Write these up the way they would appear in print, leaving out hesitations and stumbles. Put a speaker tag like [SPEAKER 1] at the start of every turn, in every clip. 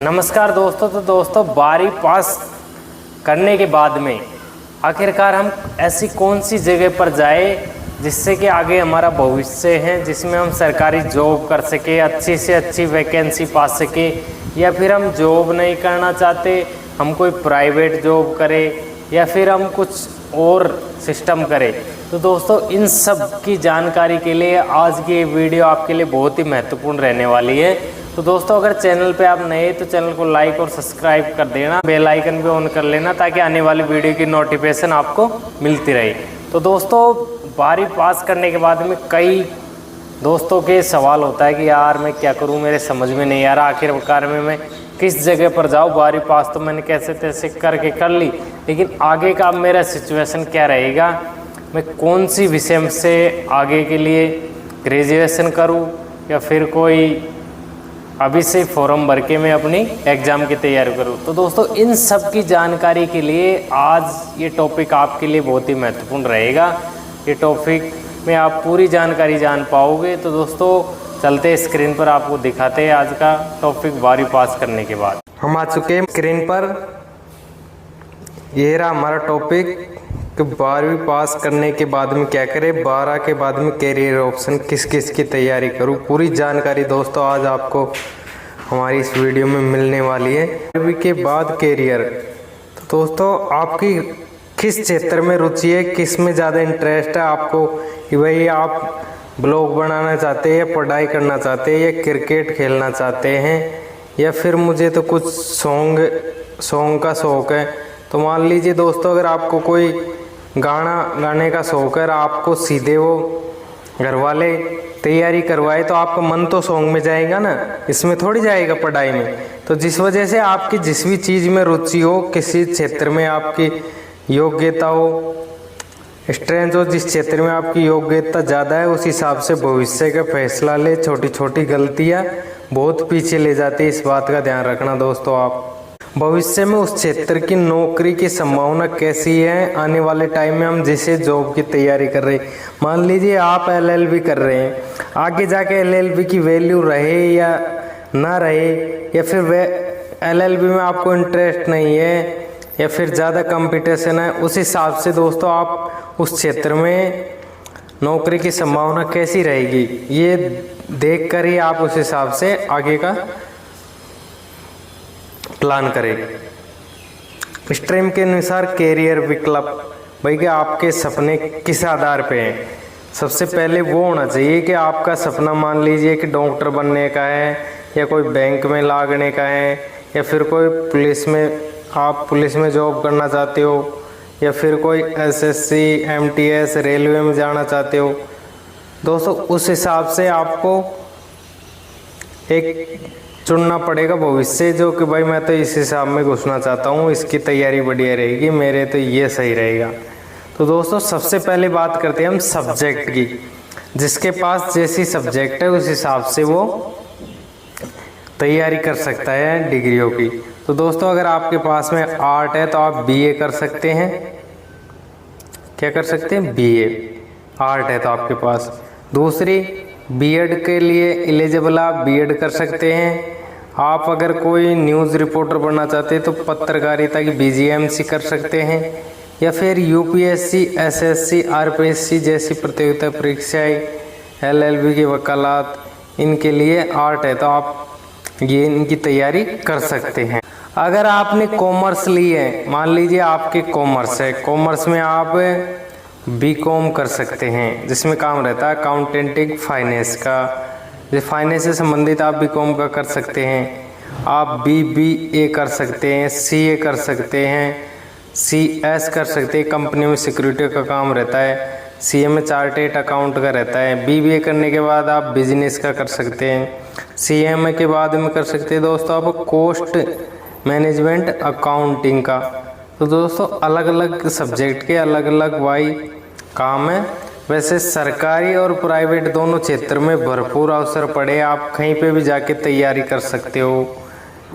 [SPEAKER 1] नमस्कार दोस्तों। तो दोस्तों 12वीं पास करने के बाद में आखिरकार हम ऐसी कौन सी जगह पर जाए जिससे कि आगे हमारा भविष्य है, जिसमें हम सरकारी जॉब कर सके, अच्छी से अच्छी वैकेंसी पा सके, या फिर हम जॉब नहीं करना चाहते, हम कोई प्राइवेट जॉब करें या फिर हम कुछ और सिस्टम करें। तो दोस्तों इन सब की जानकारी के लिए आज की ये वीडियो आपके लिए बहुत ही महत्वपूर्ण रहने वाली है। तो दोस्तों अगर चैनल पे आप नए तो चैनल को लाइक और सब्सक्राइब कर देना, बेल आइकन भी ऑन कर लेना ताकि आने वाली वीडियो की नोटिफिकेशन आपको मिलती रहे। तो दोस्तों 12वीं पास करने के बाद में कई दोस्तों के सवाल होता है कि यार मैं क्या करूं, मेरे समझ में नहीं आ रहा, आखिरकार में मैं किस जगह पर जाऊं। 12वीं पास तो मैंने कैसे तैसे करके कर ली, लेकिन आगे का मेरा सिचुएशन क्या रहेगा, मैं कौन सी विषय से आगे के लिए ग्रेजुएशन करूं या फिर कोई अभी से फॉर्म भर के मैं अपनी एग्ज़ाम की तैयारी करूं। तो दोस्तों इन सब की जानकारी के लिए आज ये टॉपिक आपके लिए बहुत ही महत्वपूर्ण रहेगा। ये टॉपिक में आप पूरी जानकारी जान पाओगे। तो दोस्तों चलते स्क्रीन पर आपको दिखाते हैं आज का टॉपिक 12वीं पास करने के बाद।
[SPEAKER 2] हम आ चुके हैं स्क्रीन पर। ये रहा हमारा टॉपिक कि 12वीं पास करने के बाद में क्या करें, 12 के बाद में कैरियर ऑप्शन किस किस की तैयारी करूं। पूरी जानकारी दोस्तों आज आपको हमारी इस वीडियो में मिलने वाली है। 12वीं के बाद कैरियर, तो दोस्तों आपकी किस क्षेत्र में रुचि है, किस में ज़्यादा इंटरेस्ट है आपको, कि भाई आप ब्लॉग बनाना चाहते हैं या पढ़ाई करना चाहते हैं या क्रिकेट खेलना चाहते हैं या फिर मुझे तो कुछ सॉन्ग का शौक़ है। तो मान लीजिए दोस्तों अगर आपको कोई गाने का शौक़ है, आपको सीधे वो घर वाले तैयारी करवाए तो आपका मन तो सॉन्ग में जाएगा ना, इसमें थोड़ी जाएगा पढ़ाई में। तो जिस वजह से आपकी जिस भी चीज़ में रुचि हो, किसी क्षेत्र में आपकी योग्यता हो, स्ट्रेंथ हो, जिस क्षेत्र में आपकी योग्यता ज़्यादा है उस हिसाब से भविष्य का फैसला ले। छोटी छोटी गलतियाँ बहुत पीछे ले जाती है, इस बात का ध्यान रखना दोस्तों। आप भविष्य में उस क्षेत्र की नौकरी की संभावना कैसी है, आने वाले टाइम में हम जिसे जॉब की तैयारी कर रहे हैं, मान लीजिए आप LLB कर रहे हैं, आगे जाके LLB की वैल्यू रहे या ना रहे, या फिर वे LLB में आपको इंटरेस्ट नहीं है या फिर ज़्यादा कंपटीशन है, उस हिसाब से दोस्तों आप उस क्षेत्र में नौकरी की संभावना कैसी रहेगी ये देख कर ही आप उस हिसाब से आगे का प्लान करें। स्ट्रीम के अनुसार कैरियर विकल्प, भाई कि आपके सपने किस आधार पे हैं। सबसे पहले वो होना चाहिए कि आपका सपना मान लीजिए कि डॉक्टर बनने का है या कोई बैंक में लागने का है या फिर कोई पुलिस में, आप पुलिस में जॉब करना चाहते हो या फिर कोई SSC MTS रेलवे में जाना चाहते हो। दोस्तों उस हिसाब से आपको एक चुनना पड़ेगा भविष्य, जो कि भाई मैं तो इस हिसाब में घुसना चाहता हूँ, इसकी तैयारी बढ़िया रहेगी, मेरे तो ये सही रहेगा। तो दोस्तों सबसे पहले बात करते हैं हम सब्जेक्ट की। जिसके पास जैसी सब्जेक्ट है उस हिसाब से वो तैयारी कर सकता है डिग्रियों की। तो दोस्तों अगर आपके पास में आर्ट है तो आप BA कर सकते हैं। क्या कर सकते हैं? BA। आर्ट है तो आपके पास। दूसरी B.Ed के लिए एलिजिबल आप B.Ed कर सकते हैं। आप अगर कोई न्यूज़ रिपोर्टर बनना चाहते हैं तो पत्रकारिता की BGMC कर सकते हैं, या फिर UPSC SSC RPSC जैसी प्रतियोगिता परीक्षाएं, LLB की वकालत, इनके लिए आर्ट है तो आप ये इनकी तैयारी कर सकते हैं। अगर आपने कॉमर्स ली है, मान लीजिए आपके कॉमर्स है, कॉमर्स में आप BCom कर सकते हैं, जिसमें काम रहता है अकाउंटेंटिंग फाइनेंस का। जैसे फाइनेंस से संबंधित आप BCom का कर सकते हैं। आप BBA कर सकते हैं, CA कर सकते हैं, CS कर सकते हैं, कंपनी में सिक्योरिटी का काम रहता है। CA में चार्टेड अकाउंट का रहता है। BBA करने के बाद आप बिजनेस का कर सकते हैं। CMA के बाद में कर सकते हैं दोस्तों आप कॉस्ट मैनेजमेंट अकाउंटिंग का। तो दोस्तों अलग अलग सब्जेक्ट के अलग अलग काम है। वैसे सरकारी और प्राइवेट दोनों क्षेत्र में भरपूर अवसर पड़े, आप कहीं पे भी जाके तैयारी कर सकते हो,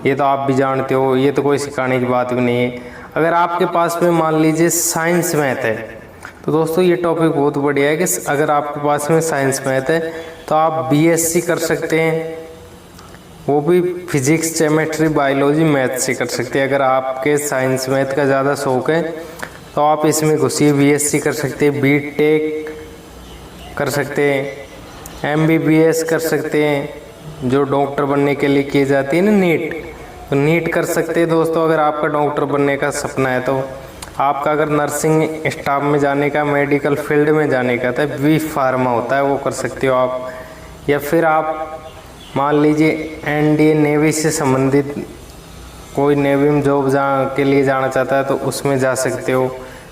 [SPEAKER 2] ये तो आप भी जानते हो, ये तो कोई सिखाने की बात भी नहीं है। अगर आपके पास में मान लीजिए साइंस मैथ है तो दोस्तों ये टॉपिक बहुत बढ़िया है कि अगर आपके पास में साइंस मैथ है तो आप BSc कर सकते हैं वो भी फिजिक्स, केमिस्ट्री, बायोलॉजी, मैथ से कर सकते हैं। अगर आपके साइंस मैथ का ज़्यादा शौक है तो आप इसमें घुसिए, बीएससी कर सकते हैं, बीटेक कर सकते हैं, एमबीबीएस कर सकते हैं, जो डॉक्टर बनने के लिए की जाती है ना नीट, तो नीट कर सकते हैं दोस्तों। अगर आपका डॉक्टर बनने का सपना है तो आपका अगर नर्सिंग स्टाफ में जाने का, मेडिकल फील्ड में जाने का तो बी फार्मा होता है, वो कर सकते हो आप। या फिर आप मान लीजिए एनडीए नेवी से संबंधित कोई नेवी में जॉब के लिए जाना चाहता है तो उसमें जा सकते हो।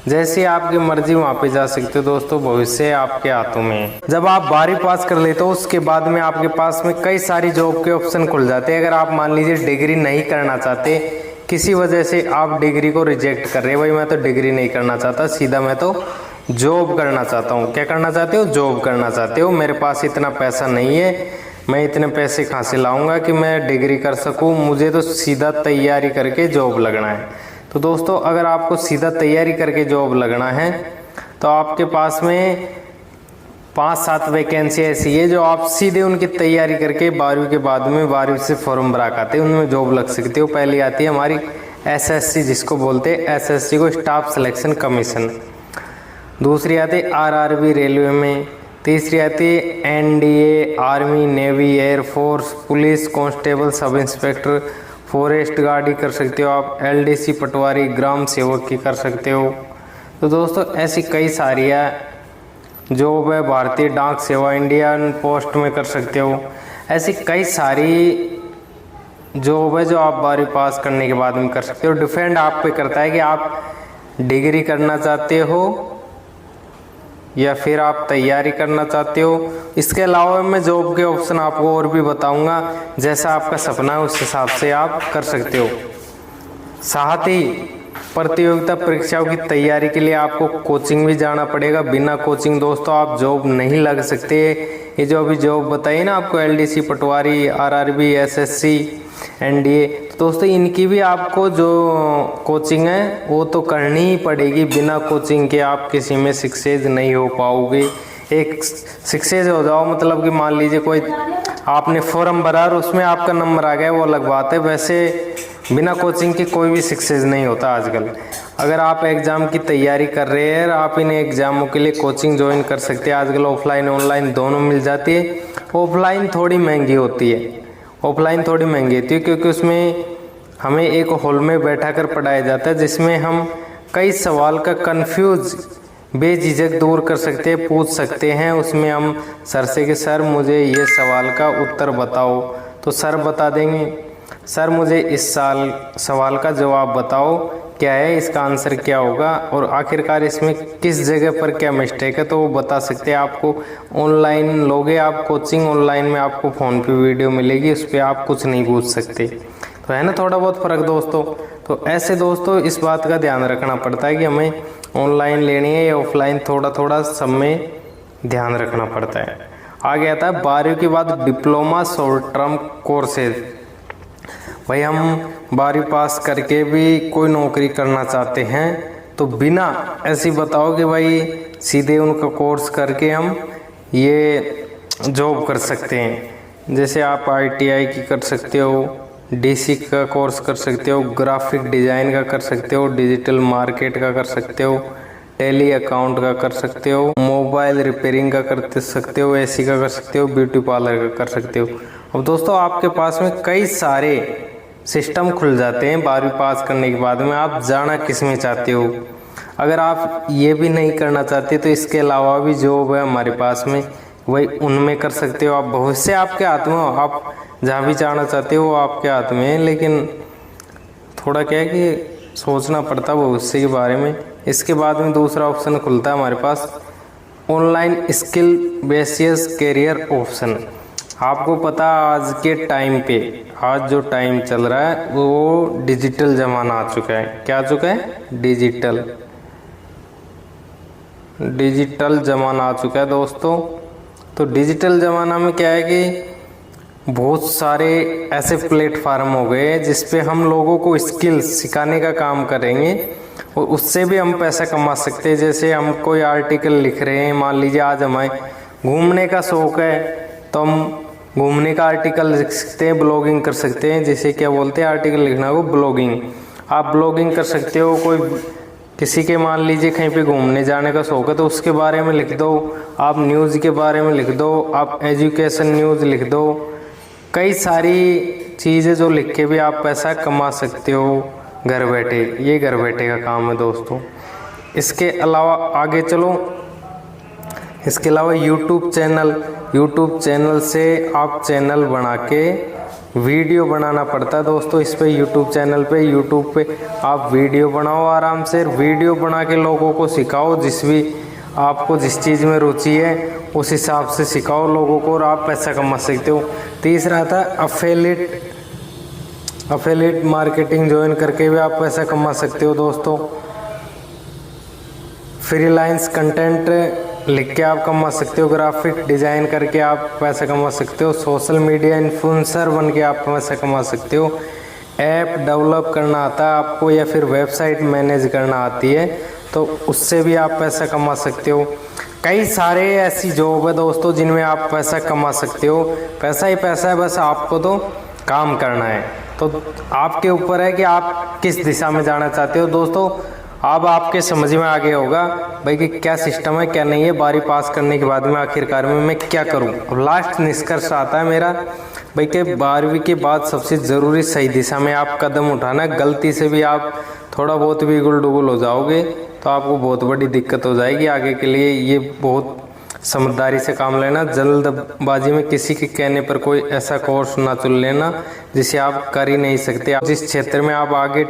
[SPEAKER 2] जैसे आपकी मर्जी वहाँ पे जा सकते हो दोस्तों, भविष्य आपके हाथों में है। जब आप 12वीं पास कर लेते हो उसके बाद में आपके पास में कई सारी जॉब के ऑप्शन खुल जाते हैं। अगर आप मान लीजिए डिग्री नहीं करना चाहते, किसी वजह से आप डिग्री को रिजेक्ट कर रहे हैं, भाई मैं तो डिग्री नहीं करना चाहता, सीधा मैं तो जॉब करना चाहता हूँ। क्या करना चाहते हो? जॉब करना चाहते हो। मेरे पास इतना पैसा नहीं है, मैं इतने पैसे कहाँ से लाऊंगा कि मैं डिग्री कर सकूँ, मुझे तो सीधा तैयारी करके जॉब लगना है। तो दोस्तों अगर आपको सीधा तैयारी करके जॉब लगना है तो आपके पास में 5-7 वैकेंसी ऐसी है जो आप सीधे उनकी तैयारी करके 12वीं के बाद में 12वीं से फॉर्म भरा के आते हैं, उनमें जॉब लग सकते हो। पहली आती है हमारी एसएससी, जिसको बोलते हैं एसएससी को स्टाफ सिलेक्शन कमीशन। दूसरी आती है आरआरबी रेलवे में। तीसरी आती है NDA, army, navy, air force, police constable, sub inspector, forest guard कर सकते हो आप। एलडीसी पटवारी, ग्राम सेवक की कर सकते हो। तो दोस्तों ऐसी कई सारी है जॉब है। भारतीय डाक सेवा, इंडियन पोस्ट में कर सकते हो। ऐसी कई सारी जॉब है जो आप 12वीं पास करने के बाद में कर सकते हो। डिपेंड आप पे करता है कि आप डिग्री करना चाहते हो या फिर आप तैयारी करना चाहते हो। इसके अलावा मैं जॉब के ऑप्शन आपको और भी बताऊंगा, जैसा आपका सपना है उस हिसाब से आप कर सकते हो। साथ ही प्रतियोगिता परीक्षाओं की तैयारी के लिए आपको कोचिंग भी जाना पड़ेगा। बिना कोचिंग दोस्तों आप जॉब नहीं लग सकते। ये जो अभी जॉब बताई ना आपको, एलडीसी पटवारी, आरआरबी, एसएससी, एनडीए, तो दोस्तों इनकी भी आपको जो कोचिंग है वो तो करनी ही पड़ेगी। बिना कोचिंग के आप किसी में सक्सेस नहीं हो पाओगे। एक सक्सेस हो जाओ मतलब कि मान लीजिए कोई आपने फॉर्म भरा और उसमें आपका नंबर आ गया, वो अलग बात है। वैसे बिना कोचिंग के कोई भी सक्सेस नहीं होता आजकल। अगर आप एग्ज़ाम की तैयारी कर रहे हैं, आप इन एग्ज़ामों के लिए कोचिंग ज्वाइन कर सकते हैं। आजकल ऑफलाइन ऑनलाइन दोनों मिल जाती है। ऑफलाइन थोड़ी महंगी होती है, ऑफलाइन थोड़ी महंगी होती है क्योंकि उसमें हमें एक हॉल में बैठा कर पढ़ाया जाता है, जिसमें हम कई सवाल का कंफ्यूज बेझिझक दूर कर सकते हैं, पूछ सकते हैं। उसमें हम सर से कि सर मुझे ये सवाल का उत्तर बताओ, तो सर बता देंगे। सर मुझे इस सवाल का जवाब बताओ, क्या है इसका आंसर क्या होगा, और आखिरकार इसमें किस जगह पर क्या मिस्टेक है, तो वो बता सकते हैं आपको। ऑनलाइन लोगे आप कोचिंग, ऑनलाइन में आपको फ़ोन पे वीडियो मिलेगी, उस पर आप कुछ नहीं पूछ सकते। तो है ना थोड़ा बहुत फ़र्क दोस्तों। तो ऐसे दोस्तों इस बात का ध्यान रखना पड़ता है कि हमें ऑनलाइन लेनी है या ऑफलाइन, थोड़ा थोड़ा सब में ध्यान रखना पड़ता है। आगे आता है 12वीं के बाद डिप्लोमा शॉर्ट टर्म कोर्सेज। भाई हम 12वीं पास करके भी कोई नौकरी करना चाहते हैं तो बिना ऐसी बताओ कि भाई सीधे उनका कोर्स करके हम ये जॉब कर सकते हैं। जैसे आप आईटीआई की कर सकते हो, डीसी का कोर्स कर सकते हो, ग्राफिक डिज़ाइन का कर सकते हो, डिजिटल मार्केट का कर सकते हो, टेली अकाउंट का कर सकते हो, मोबाइल रिपेयरिंग का कर सकते हो, एसी का कर सकते हो, ब्यूटी पार्लर का कर सकते हो। अब दोस्तों आपके पास में कई सारे सिस्टम खुल जाते हैं 12वीं पास करने के बाद में। आप जाना किस में चाहते हो? अगर आप ये भी नहीं करना चाहते तो इसके अलावा भी जॉब है हमारे पास में, वही उनमें कर सकते हो आप। भविष्य आपके हाथ में हो, आप जहाँ भी जाना चाहते हो वो आपके हाथ में है, लेकिन थोड़ा क्या है कि सोचना पड़ता है भविष्य के बारे में। इसके बाद में दूसरा ऑप्शन खुलता है हमारे पास online skill basis career option. आपको पता आज के टाइम पे, आज जो टाइम चल रहा है वो डिजिटल ज़माना आ चुका है। क्या आ चुका है? डिजिटल ज़माना आ चुका है दोस्तों। तो डिजिटल ज़माना में क्या है कि बहुत सारे ऐसे प्लेटफार्म हो गए जिस पे हम लोगों को स्किल्स सिखाने का काम करेंगे और उससे भी हम पैसा कमा सकते हैं। जैसे हम कोई आर्टिकल लिख रहे हैं, मान लीजिए आज हमें घूमने का शौक़ है तो हम घूमने का आर्टिकल लिख सकते हैं, ब्लॉगिंग कर सकते हैं, जिसे क्या बोलते हैं आर्टिकल लिखना को ब्लॉगिंग। आप ब्लॉगिंग कर सकते हो, कोई किसी के मान लीजिए कहीं पे घूमने जाने का शौक है तो उसके बारे में लिख दो, आप न्यूज़ के बारे में लिख दो, आप एजुकेशन न्यूज़ लिख दो, कई सारी चीज़ें जो लिख के भी आप पैसा कमा सकते हो घर बैठे। ये घर बैठे का काम है दोस्तों। इसके अलावा आगे चलो, इसके अलावा यूट्यूब चैनल से आप चैनल बना के वीडियो बनाना पड़ता है दोस्तों। इस पे यूट्यूब चैनल पे यूट्यूब पे आप वीडियो बनाओ, आराम से वीडियो बना के लोगों को सिखाओ, आपको जिस चीज़ में रुचि है उस हिसाब से सिखाओ लोगों को और आप पैसा कमा सकते हो। तीसरा था अफिलिएट मार्केटिंग ज्वाइन करके भी आप पैसा कमा सकते हो दोस्तों। फ्रीलांस कंटेंट लिख के आप कमा सकते हो, ग्राफिक डिज़ाइन करके आप पैसा कमा सकते हो, सोशल मीडिया इन्फ्लुएंसर बन के आप पैसा कमा सकते हो, ऐप डेवलप करना आता है आपको या फिर वेबसाइट मैनेज करना आती है तो उससे भी आप पैसा कमा सकते हो। कई सारे ऐसी जॉब है दोस्तों जिनमें आप पैसा कमा सकते हो। पैसा ही पैसा है, बस आपको तो काम करना है। तो आपके ऊपर है कि आप किस दिशा में जाना चाहते हो दोस्तों। अब आपके समझ में आ गया होगा भाई कि क्या सिस्टम है क्या नहीं है। 12वीं पास करने के बाद में आखिरकार में मैं क्या करूं। अब लास्ट निष्कर्ष आता है मेरा भाई कि 12वीं के बाद सबसे ज़रूरी सही दिशा में आप कदम उठाना। गलती से भी आप थोड़ा बहुत भी गुल डुगुल हो जाओगे तो आपको बहुत बड़ी दिक्कत हो जाएगी आगे के लिए। ये बहुत समझदारी से काम लेना, जल्दबाजी में किसी के कहने पर कोई ऐसा कोर्स ना चुन लेना जिसे आप कर ही नहीं सकते। आप जिस क्षेत्र में आप आगे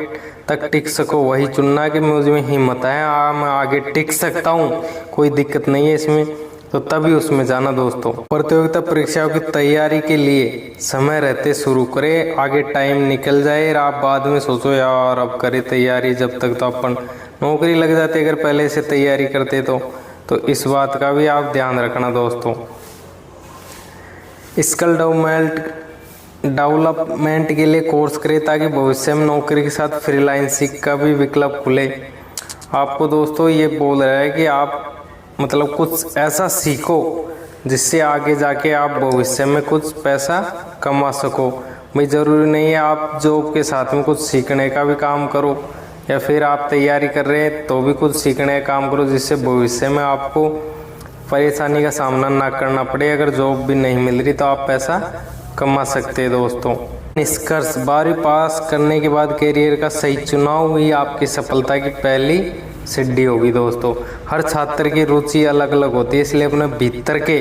[SPEAKER 2] तक टिक सको वही चुनना कि मुझमें हिम्मत है, मैं आगे टिक सकता हूँ, कोई दिक्कत नहीं है इसमें, तो तभी उसमें जाना दोस्तों। प्रतियोगिता परीक्षाओं की तैयारी के लिए समय रहते शुरू करें, आगे टाइम निकल जाए आप बाद में सोचो यार अब करें तैयारी, जब तक तो अपन नौकरी लग जाती अगर पहले से तैयारी करते तो इस बात का भी आप ध्यान रखना दोस्तों। स्किल डेवलपमेंट के लिए कोर्स करें ताकि भविष्य में नौकरी के साथ फ्रीलांसिंग का भी विकल्प खुले। आपको दोस्तों ये बोल रहा है कि आप मतलब कुछ ऐसा सीखो जिससे आगे जाके आप भविष्य में कुछ पैसा कमा सको। भाई ज़रूरी नहीं है आप जॉब के साथ में कुछ सीखने का भी काम करो या फिर आप तैयारी कर रहे हैं तो भी कुछ सीखने का काम करो जिससे भविष्य में आपको परेशानी का सामना ना करना पड़े। अगर जॉब भी नहीं मिल रही तो आप पैसा कमा सकते हैं दोस्तों। निष्कर्ष, 12वीं पास करने के बाद करियर का सही चुनाव ही आपकी सफलता की पहली सीढ़ी होगी दोस्तों। हर छात्र की रुचि अलग अलग होती है, इसलिए अपने भीतर के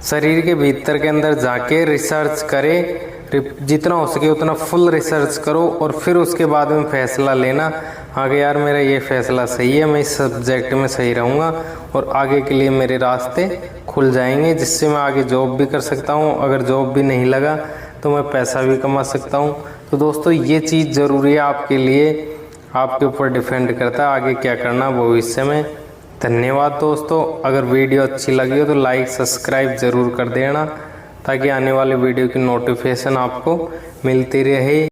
[SPEAKER 2] शरीर के भीतर के अंदर जाके रिसर्च करें, जितना हो सके उतना फुल रिसर्च करो और फिर उसके बाद में फैसला लेना आगे यार मेरा ये फैसला सही है, मैं इस सब्जेक्ट में सही रहूँगा और आगे के लिए मेरे रास्ते खुल जाएंगे जिससे मैं आगे जॉब भी कर सकता हूँ। अगर जॉब भी नहीं लगा तो मैं पैसा भी कमा सकता हूँ। तो दोस्तों ये चीज़ ज़रूरी है आपके लिए, आपके ऊपर डिपेंड करता है आगे क्या करना भविष्य में। धन्यवाद दोस्तों। अगर वीडियो अच्छी लगी हो तो लाइक सब्सक्राइब ज़रूर कर देना ताकि आने वाले वीडियो की नोटिफिकेशन आपको मिलती रहे।